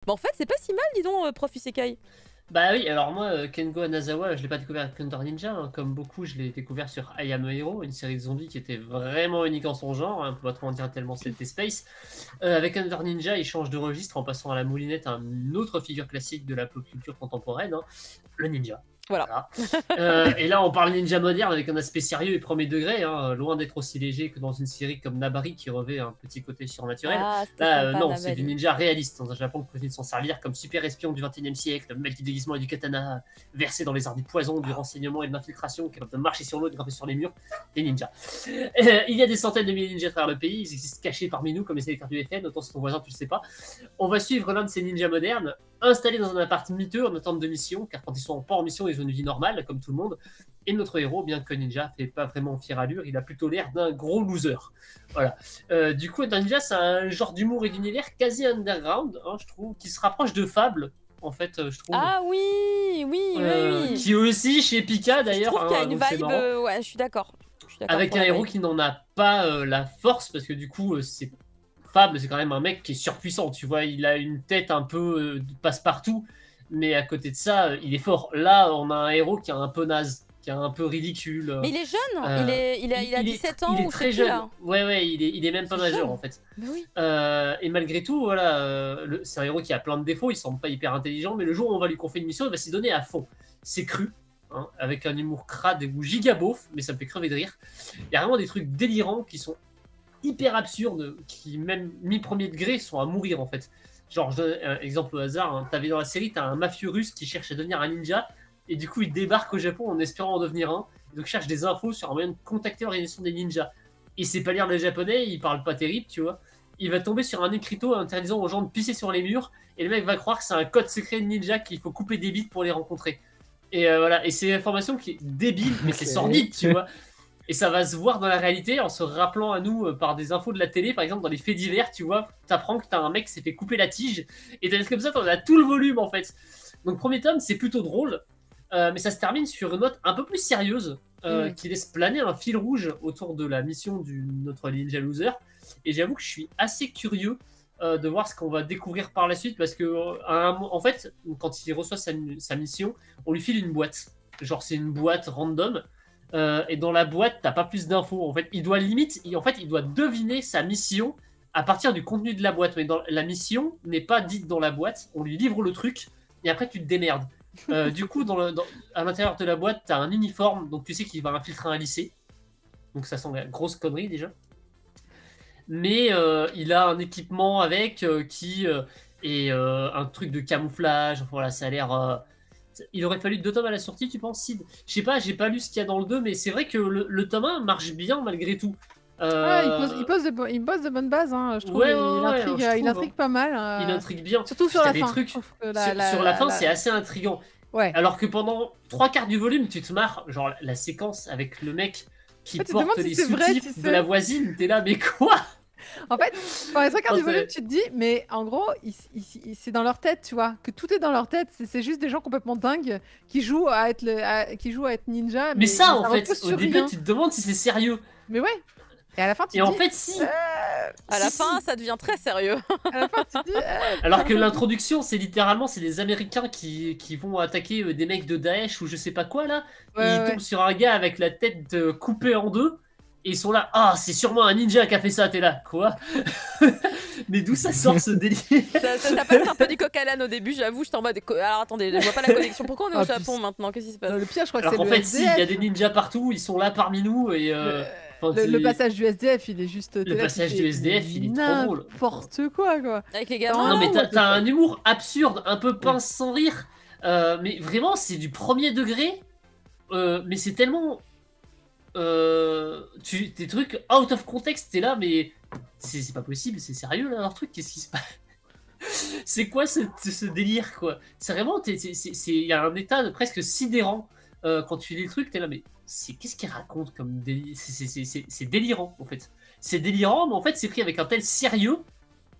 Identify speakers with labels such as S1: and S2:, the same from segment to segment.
S1: Bah en fait, c'est pas si mal, dis donc, Prof Isekai.
S2: Bah oui, alors moi, Kengo Anazawa, je l'ai pas découvert avec Hunter Ninja, hein. Comme beaucoup, je l'ai découvert sur I Am a Hero, une série de zombies qui était vraiment unique en son genre, hein, on peut pas trop en dire tellement c'était space. Avec Hunter Ninja, il change de registre en passant à la moulinette à une autre figure classique de la pop culture contemporaine, hein, le ninja.
S1: Voilà.
S2: Et là, on parle ninja moderne avec un aspect sérieux et premier degré, hein, loin d'être aussi léger que dans une série comme Nabari qui revêt un petit côté surnaturel.
S1: Ah, c'était
S2: Là,
S1: sympa,
S2: non, c'est du
S1: Nabari.
S2: ninja réaliste dans un Japon qui continue de s'en servir comme super espion du 21e siècle, le mec du déguisement et du katana, versé dans les arts du poison, du renseignement et de l'infiltration, capable de marcher sur l'eau et de grimper sur les murs, des ninjas. Il y a des centaines de milliers de ninjas à travers le pays, ils existent cachés parmi nous comme les électeurs du FN, autant c'est ton voisin, tu le sais pas. On va suivre l'un de ces ninjas modernes, installés dans un appart miteux en attente de mission, car quand ils sont pas en mission, ils ont une vie normale, comme tout le monde. Et notre héros, bien que ninja, fait pas vraiment fière allure, il a plutôt l'air d'un gros loser. Voilà. Du coup, ninja, c'est un genre d'humour et d'univers quasi underground, hein, je trouve, qui se rapproche de Fable, en fait, je trouve.
S1: Ah oui, oui, oui.
S2: Qui aussi chez Pika
S1: Je
S2: d'ailleurs,
S1: trouve qu'il y a
S2: hein,
S1: une
S2: donc c'est
S1: vibe,
S2: marrant.
S1: ouais, je suis d'accord.
S2: Avec un héros qui n'en a pas la force, parce que du coup, c'est Fable, c'est quand même un mec qui est surpuissant, tu vois, il a une tête un peu passe-partout, mais à côté de ça, il est fort. Là, on a un héros qui est un peu naze, qui est un peu ridicule.
S1: Mais il est jeune, il a 17 ans
S2: il est
S1: ou
S2: très
S1: c'est qui,
S2: jeune.
S1: là?
S2: Ouais, il est même pas majeur
S1: jeune.
S2: en fait.
S1: Mais oui.
S2: Et malgré tout, voilà, c'est un héros qui a plein de défauts, il semble pas hyper intelligent, mais le jour où on va lui confier une mission, il va s'y donner à fond. C'est cru, hein, avec un humour crade ou giga beauf, mais ça me fait crever de rire. Il y a vraiment des trucs délirants qui sont hyper absurdes, qui même mis premier degré sont à mourir en fait. Genre, je donne un exemple au hasard, hein. T'avais dans la série, t'as un mafieux russe qui cherche à devenir un ninja, et du coup il débarque au Japon en espérant en devenir un, et donc cherche des infos sur un moyen de contacter l'organisation des ninjas. Il sait pas lire le japonais, il parle pas terrible, tu vois. Il va tomber sur un écriteau interdisant aux gens de pisser sur les murs, et le mec va croire que c'est un code secret de ninja qu'il faut couper des bits pour les rencontrer. Et voilà, et c'est une information qui est débile, mais c'est sordide, tu vois. Et ça va se voir dans la réalité en se rappelant à nous par des infos de la télé, par exemple dans les faits divers, tu vois, t'apprends que t'as un mec qui s'est fait couper la tige, et t'as comme ça, t'en as tout le volume en fait. Donc premier tome, c'est plutôt drôle, mais ça se termine sur une note un peu plus sérieuse, qui laisse planer un fil rouge autour de la mission de notre Ninja Loser. Et j'avoue que je suis assez curieux de voir ce qu'on va découvrir par la suite, parce que en fait, quand il reçoit sa mission, on lui file une boîte. Genre c'est une boîte random, et dans la boîte, t'as pas plus d'infos. En fait, il doit il doit deviner sa mission à partir du contenu de la boîte. Mais la mission n'est pas dite dans la boîte. On lui livre le truc et après tu te démerdes. Du coup, à l'intérieur de la boîte, t'as un uniforme, donc tu sais qu'il va infiltrer un lycée. Donc ça sent la grosse connerie déjà. Mais il a un équipement avec qui est un truc de camouflage. Voilà, ça a l'air. Il aurait fallu 2 tomes à la sortie, tu penses, Sid? Je sais pas, j'ai pas lu ce qu'il y a dans le 2, mais c'est vrai que le tome 1 marche bien malgré tout.
S3: Ah, il pose de bonnes bases, hein, je trouve.
S2: Ouais,
S3: Il intrigue pas mal.
S2: Il intrigue bien.
S3: Surtout sur la
S2: des
S3: fin.
S2: Trucs,
S3: Sur
S2: sur la fin, c'est assez intriguant.
S3: Ouais.
S2: Alors que pendant 3/4 du volume, tu te marres. Genre la séquence avec le mec qui porte les soutifs de la voisine, t'es là, mais quoi?
S3: En fait, pendant les 3/4 du volume, tu te dis, mais en gros, c'est dans leur tête, tu vois, que tout est dans leur tête. C'est juste des gens complètement dingues qui jouent à être, ninja.
S2: Mais ça, en fait,
S3: repose
S2: au
S3: sur
S2: début,
S3: rien.
S2: tu te demandes si c'est sérieux.
S3: Mais ouais. Et à la fin, tu te
S2: Et en
S3: dis,
S2: fait, si.
S1: À la fin, ça devient très sérieux.
S3: à la fin, tu te dis,
S2: Alors que l'introduction, c'est littéralement c'est des Américains qui vont attaquer des mecs de Daesh ou je sais pas quoi là. Et ils tombent sur un gars avec la tête coupée en deux. Et ils sont là, ah, c'est sûrement un ninja qui a fait ça, t'es là, quoi? Mais d'où ça sort ce délire?
S1: Ça passe un peu du coq à l'âne au début, j'avoue, j'étais en mode. Alors attendez, je vois pas la connexion. Pourquoi on est au Japon maintenant? Qu'est-ce qui se passe?
S3: Le pire, je crois que
S2: Alors
S3: c'est
S2: qu'en
S3: le
S2: fait, si, il y a
S3: SDF.
S2: des ninjas partout, ils sont là parmi nous et.
S3: Le passage du SDF, il est juste.
S2: Le passage du SDF, il est trop drôle.
S3: N'importe quoi.
S1: Avec les gamins.
S2: Non, mais t'as un humour absurde, un peu pince sans rire. Mais vraiment, c'est du premier degré. Mais c'est tellement. Tes trucs out of context, t'es là, mais c'est pas possible, c'est sérieux là leur truc, qu'est-ce qui se passe? C'est quoi ce délire, quoi? C'est vraiment, il y a un état de presque sidérant quand tu lis le truc, t'es là, mais qu'est-ce qu'il raconte comme délire? C'est délirant en fait. C'est délirant, mais en fait c'est pris avec un tel sérieux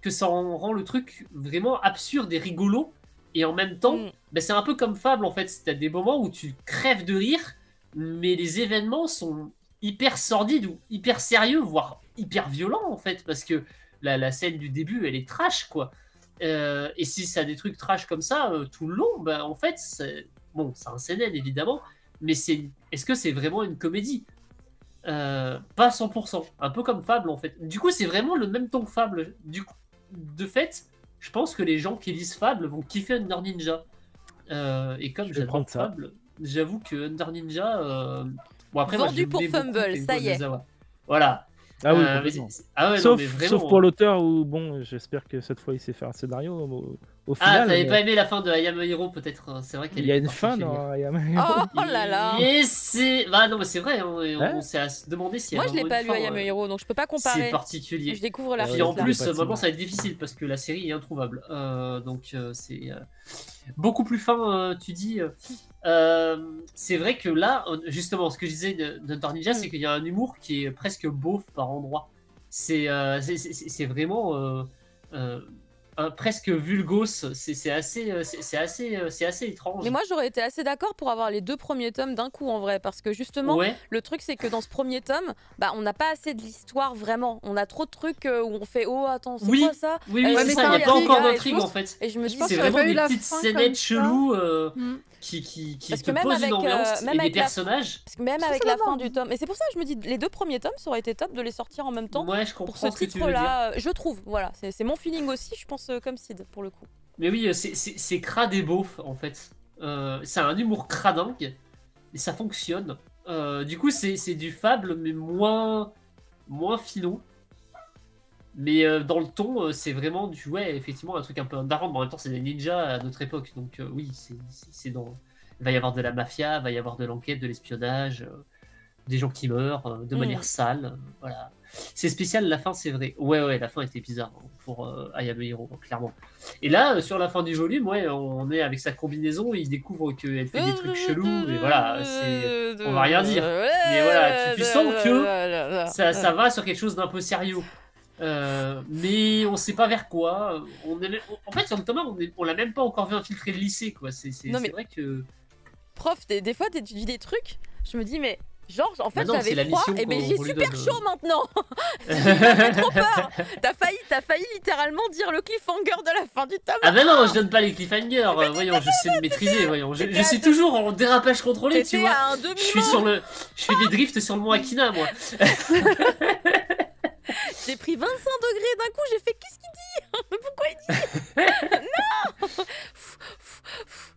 S2: que ça en rend le truc vraiment absurde et rigolo. Et en même temps, bah, c'est un peu comme Fable en fait, t'as des moments où tu crèves de rire, mais les événements sont hyper sordides ou hyper sérieux, voire hyper violents en fait, parce que la scène du début, elle est trash, quoi. Et si ça a des trucs trash comme ça tout le long, bah, en fait, c'est un seinen évidemment, mais est-ce que c'est vraiment une comédie? Pas 100%, un peu comme Fable en fait. Du coup, c'est vraiment le même ton que Fable. Du coup, de fait, je pense que les gens qui lisent Fable vont kiffer Under Ninja. Et comme j'adore Fable, j'avoue que Under Ninja. Bon, après,
S1: vendu pour Fumble, ça y est.
S2: Voilà.
S4: Ah oui, sauf pour l'auteur où, bon, j'espère que cette fois il sait faire un scénario au final.
S2: Ah, t'avais pas aimé la fin de I Am a Hero peut-être? C'est vrai qu'il
S4: y a une fin dans I Am a Hero.
S1: Oh là là.
S2: Et c'est... Bah non, mais c'est vrai, on s'est demandé si
S1: moi je l'ai pas lu I Am a Hero, donc je peux pas comparer.
S2: C'est particulier.
S1: Je découvre la
S2: Et en plus, maintenant ça va être difficile parce que la série est introuvable. Donc c'est beaucoup plus fin, tu dis. C'est vrai que là, justement, ce que je disais d'Hunter Ninja, c'est qu'il y a un humour qui est presque beauf par endroits. C'est vraiment presque vulgos. C'est assez étrange.
S1: Mais moi, j'aurais été assez d'accord pour avoir les 2 premiers tomes d'un coup, en vrai, parce que justement, le truc, c'est que dans ce premier tome, bah, on n'a pas assez de l'histoire vraiment. On a trop de trucs où on fait oh attends, c'est quoi ça?
S2: Oui, c'est ça. Il n'y a pas encore d'intrigue en fait.
S1: Et je me dis,
S2: c'est vraiment des petites scénettes cheloues qui te posent une ambiance et des personnages.
S1: Parce que même avec la fin du tome, et c'est pour ça que je me dis, les 2 premiers tomes, ça aurait été top de les sortir en même temps.
S2: Ouais, je comprends
S1: pour ce titre-là, je trouve. Voilà, c'est mon feeling aussi, je pense, comme Sid pour le coup.
S2: Mais oui, c'est crade et beauf en fait. C'est un humour cradingue et ça fonctionne. Du coup, c'est du Fable mais moins filon. Mais dans le ton, c'est vraiment effectivement un truc un peu underground. En même temps, c'est des ninjas à notre époque, donc oui, c'est dans. Il va y avoir de la mafia, il va y avoir de l'enquête, de l'espionnage, des gens qui meurent de manière sale. Voilà. C'est spécial, la fin, c'est vrai. Ouais, la fin était bizarre pour I Am a Hero, clairement. Et là, sur la fin du volume, on est avec sa combinaison, et il découvre qu'elle fait des trucs chelous, et voilà, on va rien dire. Mais voilà, tu sens que ça va sur quelque chose d'un peu sérieux. Mais on sait pas vers quoi. En fait, sur le Thomas, on l'a même pas encore vu infiltrer le lycée, quoi. C'est vrai que.
S1: Prof, des fois, tu dis des trucs, je me dis, mais. Genre, en fait, j'avais froid, et mais j'ai super chaud maintenant. J'ai trop peur. T'as failli littéralement dire le cliffhanger de la fin du tome.
S2: Ah ben non, je donne pas les cliffhangers. Voyons, je sais me maîtriser. Voyons, je suis toujours en dérapage contrôlé, tu vois. Je fais des drifts sur le mont Akina, moi.
S1: J'ai pris 25 degrés d'un coup. J'ai fait qu'est-ce qu'il dit? Pourquoi il dit non?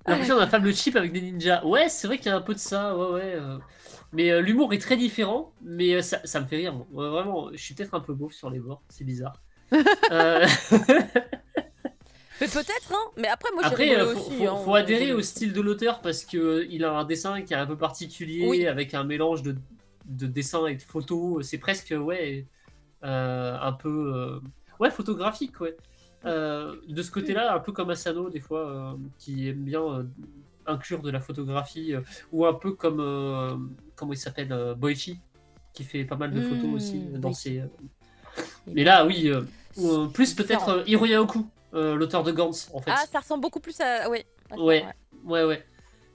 S2: L'impression d'un Fable cheap avec des ninjas. Ouais, c'est vrai qu'il y a un peu de ça. Ouais. Mais l'humour est très différent, mais ça me fait rire. Vraiment, je suis peut-être un peu beauf sur les bords, c'est bizarre.
S1: Mais peut-être, hein. Mais après, moi,
S2: faut adhérer au style de l'auteur parce que il a un dessin qui est un peu particulier, avec un mélange de dessin et de photos. C'est presque, un peu, photographique, de ce côté-là, un peu comme Asano des fois, qui aime bien inclure de la photographie, ou un peu comme comment il s'appelle, Boichi, qui fait pas mal de photos aussi dans ses. Mais là, oui, plus peut-être Hiroya Oku, l'auteur de Gantz, en fait.
S1: Ah, ça ressemble beaucoup plus à.
S2: Ouais.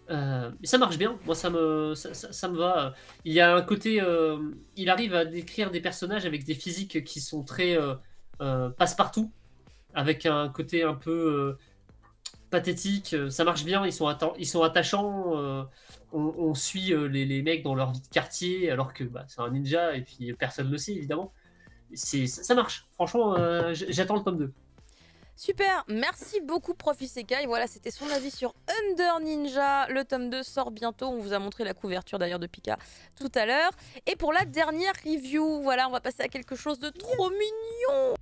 S2: Mais ça marche bien, moi ça me va. Il y a un côté, il arrive à décrire des personnages avec des physiques qui sont très passe-partout, avec un côté un peu pathétique. Ça marche bien, ils sont attachants. On suit les mecs dans leur vie de quartier, alors que c'est un ninja et puis personne ne le sait évidemment. Ça marche, franchement, j'attends le tome 2.
S1: Super, merci beaucoup Prof Isekai. Voilà, c'était son avis sur Under Ninja. Le tome 2 sort bientôt. On vous a montré la couverture d'ailleurs de Pika tout à l'heure. Et pour la dernière review, voilà, on va passer à quelque chose de trop mignon.